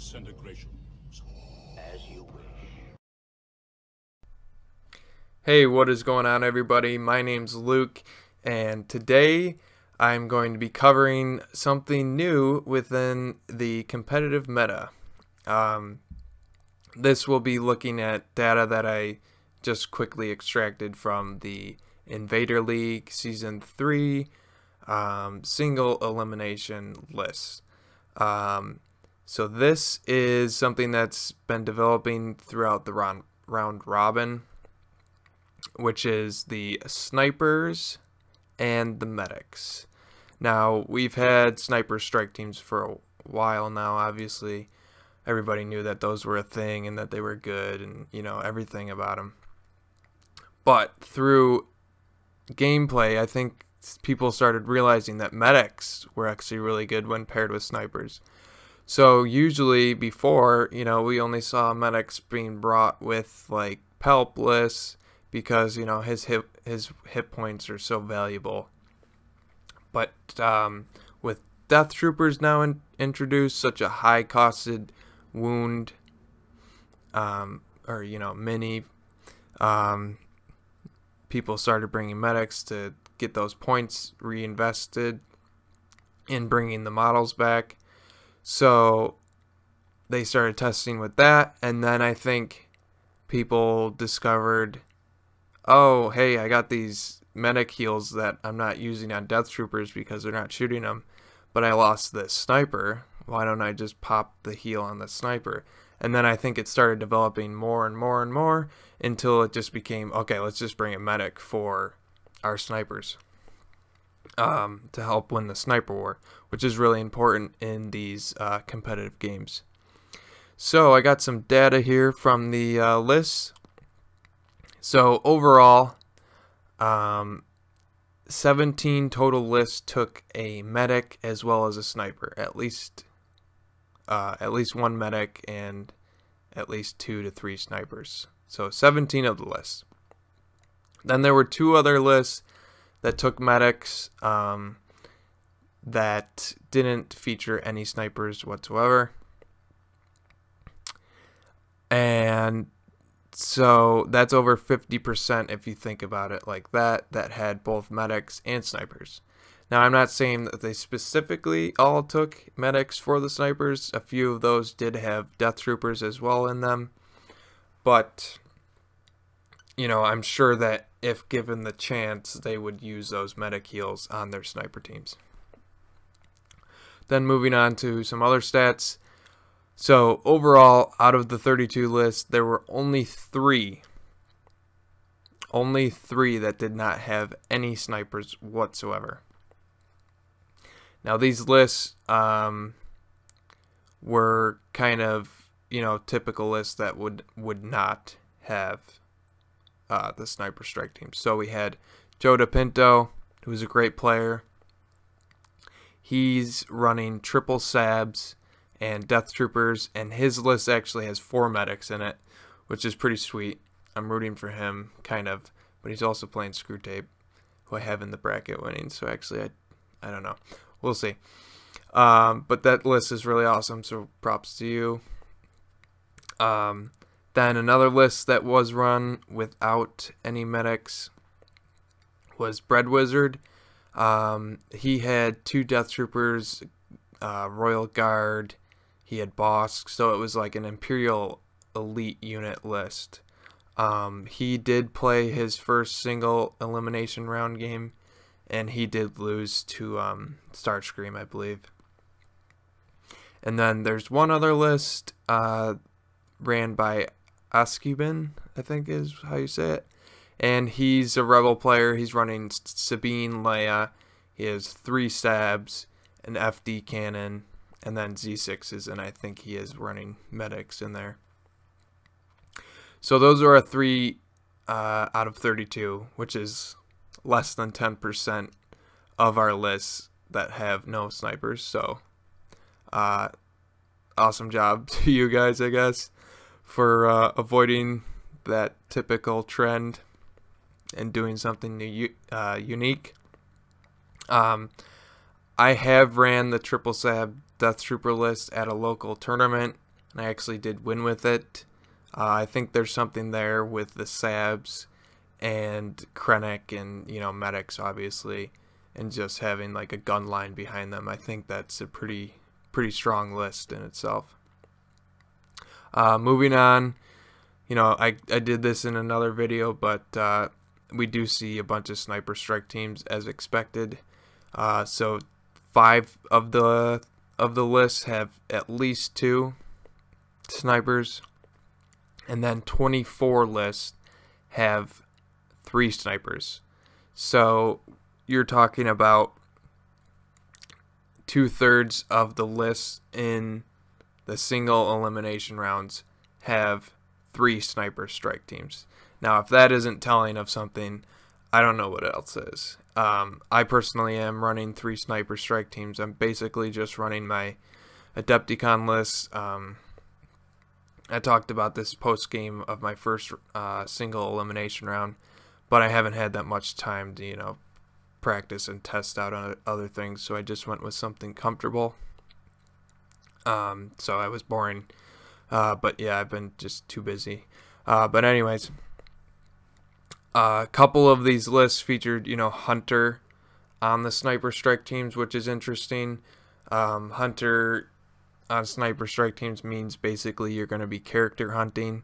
disintegrations. As you wish. Hey, what is going on, everybody? My name's Luke, and today I'm going to be covering something new within the competitive meta. This will be looking at data that I just quickly extracted from the Invader League Season 3 single elimination list. So this is something that's been developing throughout the round robin, which is the snipers and the medics. Now, we've had sniper strike teams for a while now. Obviously, everybody knew that those were a thing and that they were good and, you know, everything about them. But through gameplay, I think people started realizing that medics were actually really good when paired with snipers. So usually before, you know, we only saw medics being brought with like Pelpless because, you know, his hit points are so valuable. But with Death Troopers now introduced, such a high costed wound or, you know, mini, people started bringing medics to get those points reinvested in bringing the models back. So they started testing with that, and then I think people discovered, oh, hey, I got these medic heals that I'm not using on Death Troopers because they're not shooting them, but I lost this sniper. Why don't I just pop the heal on the sniper? And then I think it started developing more and more and more until it just became, okay, let's just bring a medic for our snipers to help win the sniper war, which is really important in these competitive games. So I got some data here from the list. So overall, 17 total lists took a medic as well as a sniper, at least one medic and at least 2 to 3 snipers. So 17 of the lists. Then there were 2 other lists that took medics that didn't feature any snipers whatsoever. And so that's over 50% if you think about it like that had both medics and snipers. Now, I'm not saying that they specifically all took medics for the snipers. A few of those did have Death Troopers as well in them. But, you know, I'm sure that if given the chance, they would use those medic heals on their sniper teams. Then moving on to some other stats. So overall, out of the 32 lists, there were only 3 that did not have any snipers whatsoever. Now these lists were kind of, you know, typical lists that would not have the sniper strike team. So we had Joe DePinto, who's a great player. He's running triple Sabs and Death Troopers, and his list actually has 4 medics in it, which is pretty sweet. I'm rooting for him, kind of, but he's also playing Screwtape, who I have in the bracket winning, so actually I don't know. We'll see. But that list is really awesome, so props to you. Then another list that was run without any medics was Bread Wizard. He had 2 Death Troopers, Royal Guard, he had Bosk, so it was like an Imperial Elite unit list. He did play his first single elimination round game, and he did lose to Starscream, I believe. And then there's one other list ran by Askubin, I think is how you say it. And he's a Rebel player. He's running Sabine, Leia. He has 3 Stabs, an FD cannon, and then Z6s, and I think he is running medics in there. So those are 3 out of 32, which is less than 10% of our lists that have no snipers. So awesome job to you guys, I guess, for avoiding that typical trend and doing something new, unique. I have ran the Triple Sab Death Trooper list at a local tournament, and I actually did win with it. I think there's something there with the Sabs and Krennic and, medics, obviously, and just having like a gun line behind them. I think that's a pretty strong list in itself. Moving on, I did this in another video, but we do see a bunch of sniper strike teams as expected. So 5 of the lists have at least 2 snipers, and then 24 lists have 3 snipers. So you're talking about 2/3 of the lists in the single elimination rounds have 3 sniper strike teams. Now, if that isn't telling of something, I don't know what else is. I personally am running 3 sniper strike teams. I'm basically just running my Adepticon list. I talked about this post-game of my first single elimination round, but I haven't had that much time to, practice and test out on other things, so I just went with something comfortable. So I was boring, but yeah, I've been just too busy. But anyways, a couple of these lists featured, Hunter on the sniper strike teams, which is interesting. Hunter on sniper strike teams means basically you're going to be character hunting,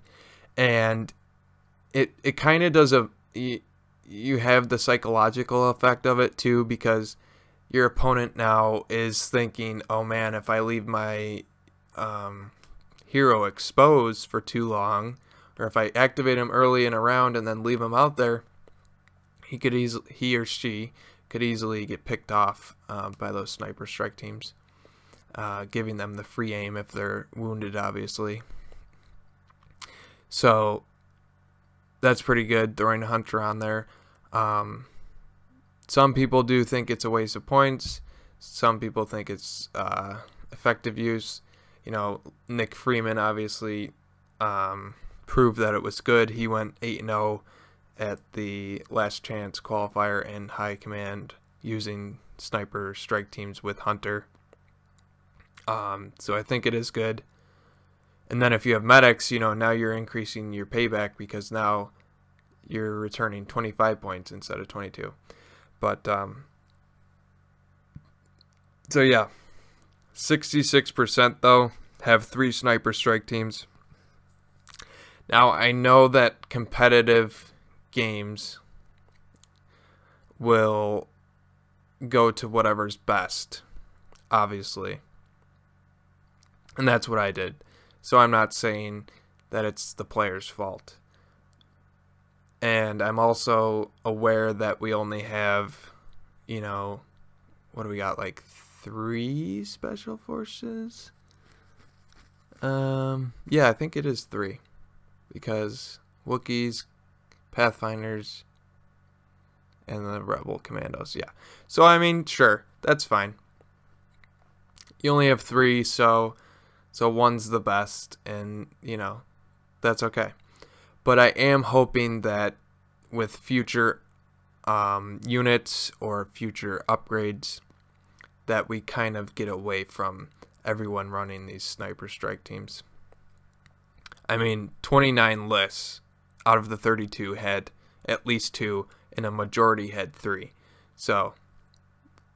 and it kind of does you have the psychological effect of it too, because your opponent now is thinking, oh man, if I leave my hero exposed for too long, or if I activate him early in a round and then leave him out there, he or she could easily get picked off by those sniper strike teams, giving them the free aim if they're wounded, obviously. So that's pretty good, throwing a Hunter on there. Some people do think it's a waste of points. Some people think it's effective use. Nick Freeman obviously proved that it was good. He went 8-0 at the last chance qualifier in high command using sniper strike teams with Hunter. So I think it is good. And then if you have medics, now you're increasing your payback, because now you're returning 25 points instead of 22. But so yeah, 66% though have 3 sniper strike teams. Now I know that competitive games will go to whatever's best, obviously, and that's what I did. So I'm not saying that it's the player's fault. And I'm also aware that we only have, what do we got, like 3 special forces? Yeah, I think it is 3. Because Wookiees, Pathfinders, and the Rebel Commandos, yeah. So, I mean, sure, that's fine. You only have 3, so one's the best, and, that's okay. But I am hoping that with future units or future upgrades, that we kind of get away from everyone running these sniper strike teams. I mean, 29 lists out of the 32 had at least 2, and a majority had 3. So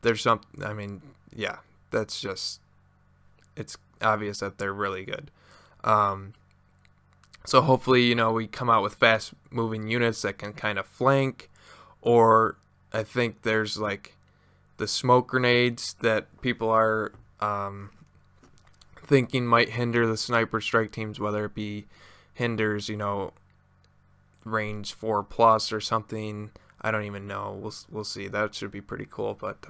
there's yeah, that's just, it's obvious that they're really good. So hopefully, we come out with fast moving units that can kind of flank, or I think there's like the smoke grenades that people are thinking might hinder the sniper strike teams, whether it be hinders, range 4+ or something. I don't even know. We'll see. That should be pretty cool, but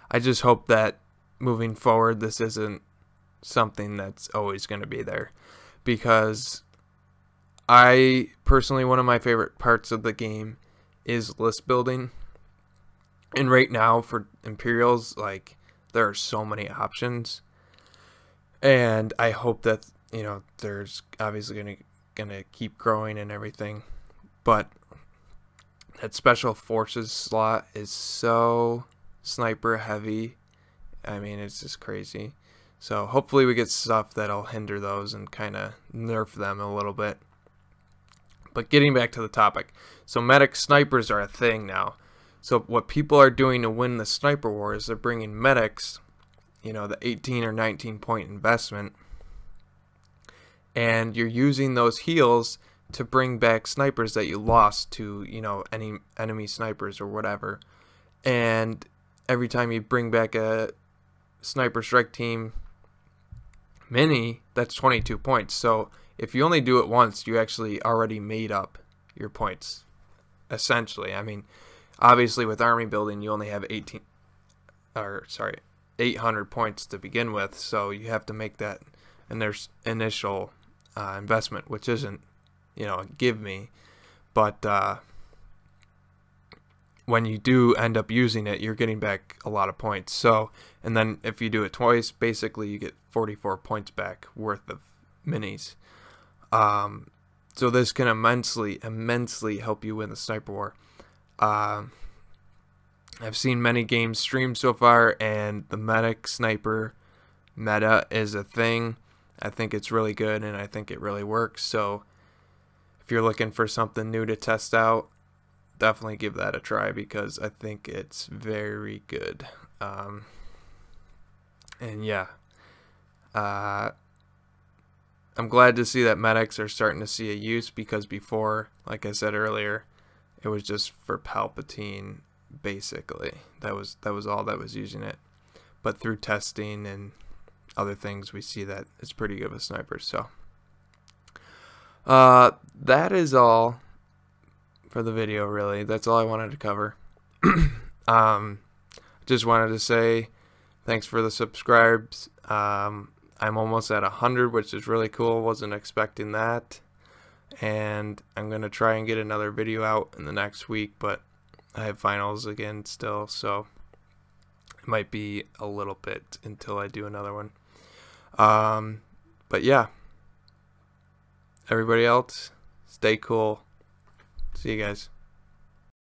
I just hope that moving forward this isn't something that's always going to be there. Because I personally, one of my favorite parts of the game is list building. And right now for Imperials, like, there are so many options. And I hope that, there's obviously gonna keep growing and everything. But that special forces slot is so sniper heavy. I mean, it's just crazy. So hopefully we get stuff that'll hinder those and kind of nerf them a little bit. But getting back to the topic, so medic snipers are a thing now. So what people are doing to win the sniper war is they're bringing medics, you know, the 18 or 19 point investment, and you're using those heals to bring back snipers that you lost to, you know, any enemy snipers or whatever. And every time you bring back a sniper strike team mini, that's 22 points. So if you only do it once, you actually already made up your points, essentially. I mean, obviously with army building, you only have 800 points to begin with, so you have to make that in their initial investment, which isn't, you know, a give me, but when you do end up using it, you're getting back a lot of points. So, and then if you do it twice, basically you get 44 points back worth of minis. So this can immensely help you win the sniper war. I've seen many games streamed so far, and the medic sniper meta is a thing. I think it's really good, and I think it really works. So if you're looking for something new to test out, definitely give that a try, because I think it's very good. And yeah, I'm glad to see that medics are starting to see a use, because before, like I said earlier, it was just for Palpatine, basically. That was all that was using it. But through testing and other things, we see that it's pretty good with snipers. So that is all for the video, really. That's all I wanted to cover. Just wanted to say thanks for the subscribes. I'm almost at 100, which is really cool. Wasn't expecting that. And I'm going to try and get another video out in the next week, but I have finals again still, so it might be a little bit until I do another one. But yeah, everybody else, stay cool. See you guys.